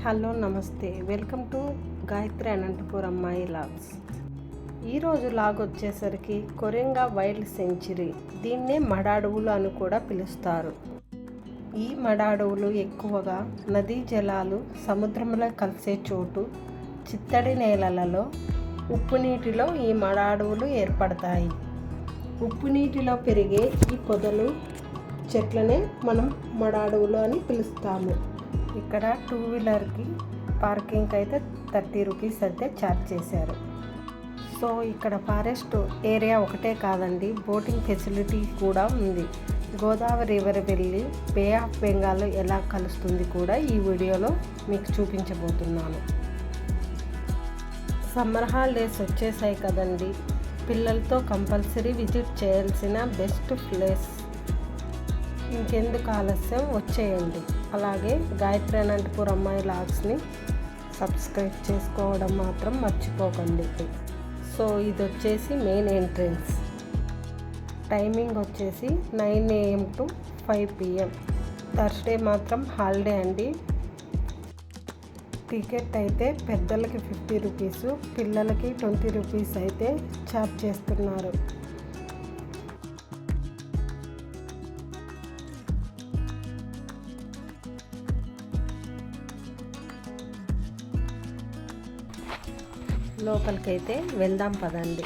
Hello నమస్తే, welcome to Gayatri Anantapur అమ్మాయి logs. ఈరోజు లాగ్ వచ్చేసరికి కొరింగా వైల్డ్ సెంచురీ. దీన్నే మడాడువులు అని కూడా పిలుస్తారు. ఈ మడాడువులు ఎక్కువగా నదీ జలాలు సముద్రంలో కలిసే చోటు, చిత్తడి నేలలలో, ఉప్పు నీటిలో ఈ మడాడువులు ఏర్పడతాయి. ఉప్పు నీటిలో పెరిగే ఈ పొదలు చెట్లనే మనం మడాడువులు అని పిలుస్తాము. ఇక్కడ 2 వీలర్కి పార్కింగ్కి అయితే 30 రూపీస్ అయితే ఛార్జ్ చేశారు. సో ఇక్కడ ఫారెస్ట్ ఏరియా ఒకటే కాదండి, బోటింగ్ ఫెసిలిటీ కూడా ఉంది. గోదావరి రివర్ వెళ్ళి బే ఆఫ్ బెంగాల్ ఎలా కలుస్తుంది కూడా ఈ వీడియోలో మీకు చూపించబోతున్నాను. సమ్మర్ హాలిడేస్ వచ్చేసాయి కదండి, పిల్లలతో కంపల్సరీ విజిట్ చేయాల్సిన బెస్ట్ ప్లేస్. ఇంకెందుకు ఆలస్యం, వచ్చేయండి. అలాగే గాయత్రి అనంతపూర్ అమ్మాయి లాగ్స్ని సబ్స్క్రైబ్ చేసుకోవడం మాత్రం మర్చిపోకండి. సో ఇది వచ్చేసి మెయిన్ ఎంట్రన్స్. టైమింగ్ వచ్చేసి 9 AM to 5 PM. థర్స్డే మాత్రం హాలిడే అండి. టికెట్ అయితే పెద్దలకి 50 రూపీస్, పిల్లలకి 20 రూపీస్ అయితే ఛార్జ్ చేస్తున్నారు. లోపలికైతే వెళ్దాం పదండి.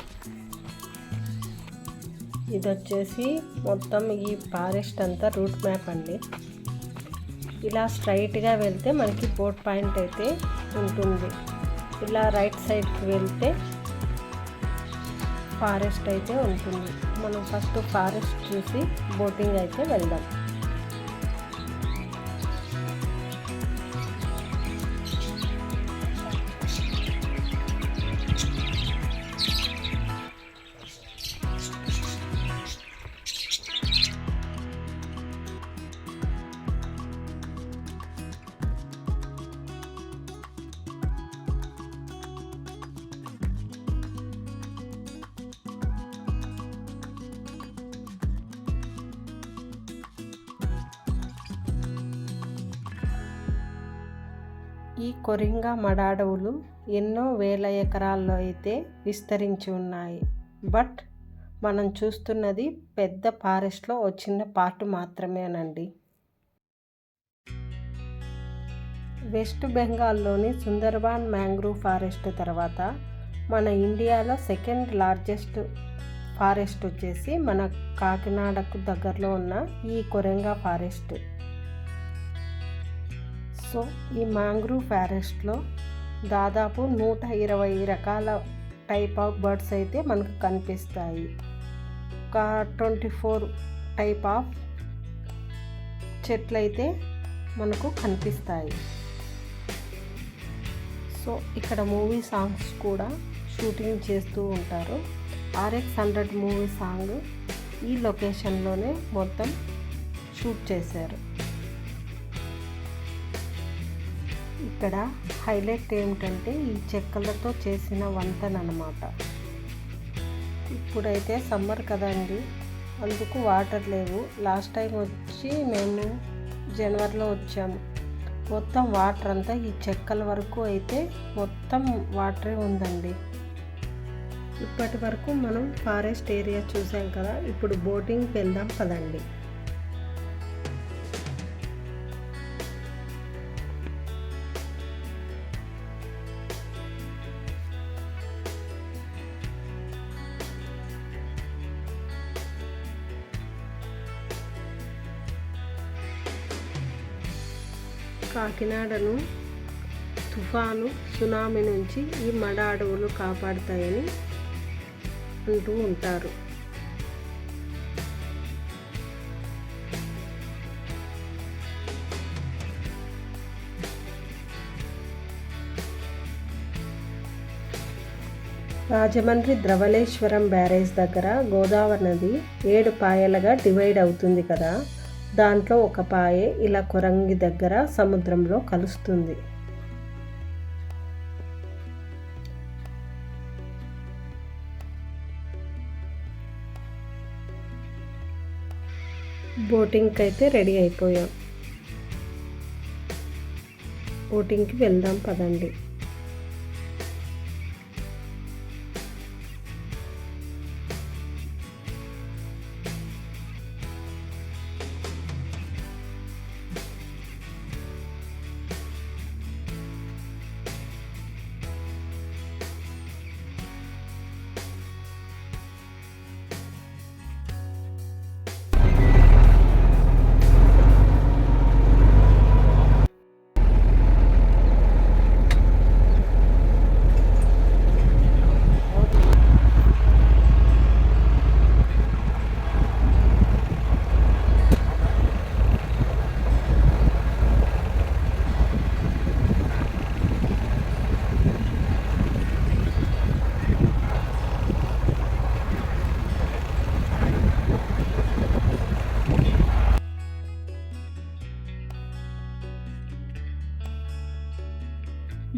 ఇది వచ్చేసి మొత్తం ఈ ఫారెస్ట్ అంతా రూట్ మ్యాప్ అండి. ఇలా స్ట్రైట్గా వెళ్తే మనకి బోట్ పాయింట్ అయితే ఉంటుంది. ఇలా రైట్ సైడ్కి వెళ్తే ఫారెస్ట్ అయితే ఉంటుంది. మనం ఫస్ట్ ఫారెస్ట్ చూసి బోటింగ్ అయితే వెళ్దాం. ఈ కొరింగా మడాడువులు ఎన్నో వేల ఎకరాల్లో అయితే విస్తరించి ఉన్నాయి. బట్ మనం చూస్తున్నది పెద్ద ఫారెస్ట్లో ఒక చిన్న పార్ట్ మాత్రమేనండి. వెస్ట్ బెంగాల్లోని సుందర్బాన్ మ్యాంగ్రూవ్ ఫారెస్ట్ తర్వాత మన ఇండియాలో సెకండ్ లార్జెస్ట్ ఫారెస్ట్ వచ్చేసి మన కాకినాడకు దగ్గరలో ఉన్న ఈ కొరింగా ఫారెస్ట్. సో ఈ మ్యాంగ్రూవ్ ఫారెస్ట్లో దాదాపు 120 రకాల టైప్ ఆఫ్ బర్డ్స్ అయితే మనకు కనిపిస్తాయి. ఒక 24 టైప్ ఆఫ్ చెట్లు అయితే మనకు కనిపిస్తాయి. సో ఇక్కడ మూవీ సాంగ్స్ కూడా షూటింగ్ చేస్తూ ఉంటారు. RX100 మూవీ సాంగ్ ఈ లొకేషన్లోనే మొత్తం షూట్ చేశారు. ఇక్కడ హైలైట్ ఏమిటంటే ఈ చెక్కలతో చేసిన వంతెన అన్నమాట. ఇప్పుడైతే సమ్మర్ కదండి, అందుకు వాటర్ లేవు. లాస్ట్ టైం వచ్చి మేము జనవరిలో వచ్చాము. మొత్తం వాటర్ అంతా ఈ చెక్కల వరకు అయితే మొత్తం వాటరే ఉందండి. ఇప్పటి వరకు మనం ఫారెస్ట్ ఏరియా చూసాం కదా, ఇప్పుడు బోటింగ్కి వెళ్దాం పదండి. కాకినాడను తుఫాను, సునామీ నుంచి ఈ మడాడువులు కాపాడుతాయని అంటూ ఉంటారు. రాజమండ్రి ద్రవళేశ్వరం బ్యారేజ్ దగ్గర గోదావరి నది 7 పాయలుగా డివైడ్ అవుతుంది కదా, దాంట్లో ఒక పాయే ఇలా కొరంగి దగ్గర సముద్రంలో కలుస్తుంది. బోటింగ్కి అయితే రెడీ అయిపోయాం. బోటింగ్కి వెళ్దాం పదండి.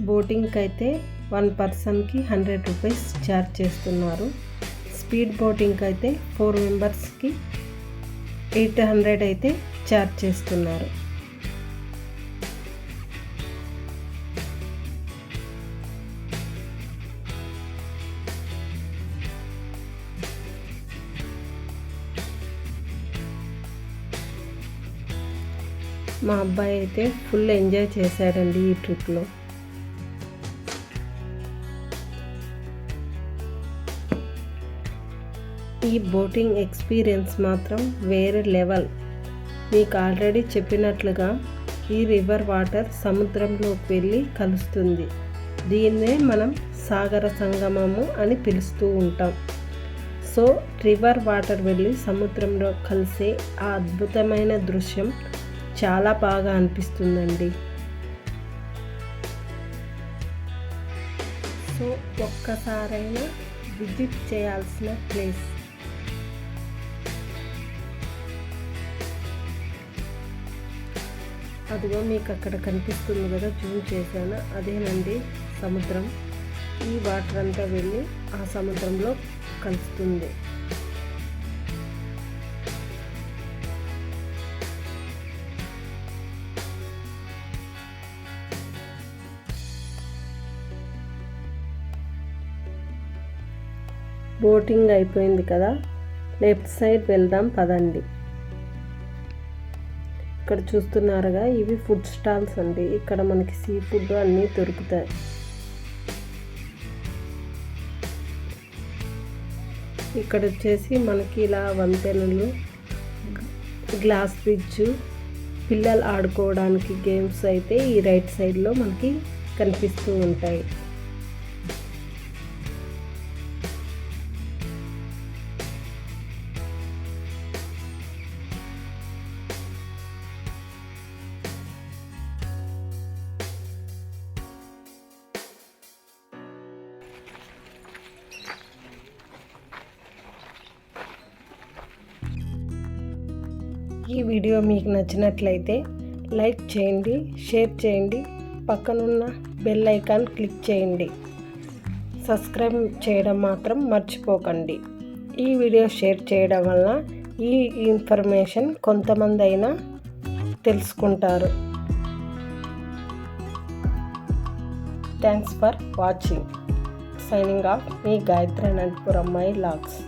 బోటింగ్కి అయితే 1 పర్సన్కి 100 రూపీస్ ఛార్జ్ చేస్తున్నారు. స్పీడ్ బోటింగ్కి అయితే 4 మెంబర్స్కి 800 అయితే ఛార్జ్ చేస్తున్నారు. మా అబ్బాయి అయితే ఫుల్ ఎంజాయ్ చేశాడండి ఈ ట్రిప్లో. ఈ బోటింగ్ ఎక్స్పీరియన్స్ మాత్రం వేరే లెవెల్. మీకు ఆల్రెడీ చెప్పినట్లుగా ఈ రివర్ వాటర్ సముద్రంలోకి వెళ్ళి కలుస్తుంది. దీన్నే మనం సాగర సంగమము అని పిలుస్తూ ఉంటాం. సో రివర్ వాటర్ వెళ్ళి సముద్రంలో కలిసే ఆ అద్భుతమైన దృశ్యం చాలా బాగా అనిపిస్తుందండి. సో ఒక్కసారైనా విజిట్ చేయాల్సిన ప్లేస్. అదిగో మీకు అక్కడ కనిపిస్తుంది కదా, జూమ్ చేశాను, అదేనండి సముద్రం. ఈ వాటర్ అంతా వెళ్ళి ఆ సముద్రంలో కలుస్తుంది. బోటింగ్ అయిపోయింది కదా, లెఫ్ట్ సైడ్ వెళ్దాం పదండి. ఇక్కడ చూస్తున్నారుగా, ఇవి ఫుడ్ స్టాల్స్ అండి. ఇక్కడ మనకి సీ ఫుడ్ అన్నీ దొరుకుతాయి. ఇక్కడ వచ్చేసి మనకి ఇలా వంతెనలు, గ్లాస్ బ్రిడ్జ్, పిల్లలు ఆడుకోవడానికి గేమ్స్ అయితే ఈ రైట్ సైడ్లో మనకి కనిపిస్తూ ఉంటాయి. ఈ వీడియో మీకు నచ్చినట్లయితే లైక్ చేయండి, షేర్ చేయండి, పక్కనున్న బెల్ ఐకాన్ క్లిక్ చేయండి. సబ్స్క్రైబ్ చేయడం మాత్రం మర్చిపోకండి. ఈ వీడియో షేర్ చేయడం వల్ల ఈ ఇన్ఫర్మేషన్ కొంతమంది అయినా తెలుసుకుంటారు. Thanks for watching. Signing off, మీ గాయత్రి అనంతపురం అమ్మాయి వ్లాగ్స్.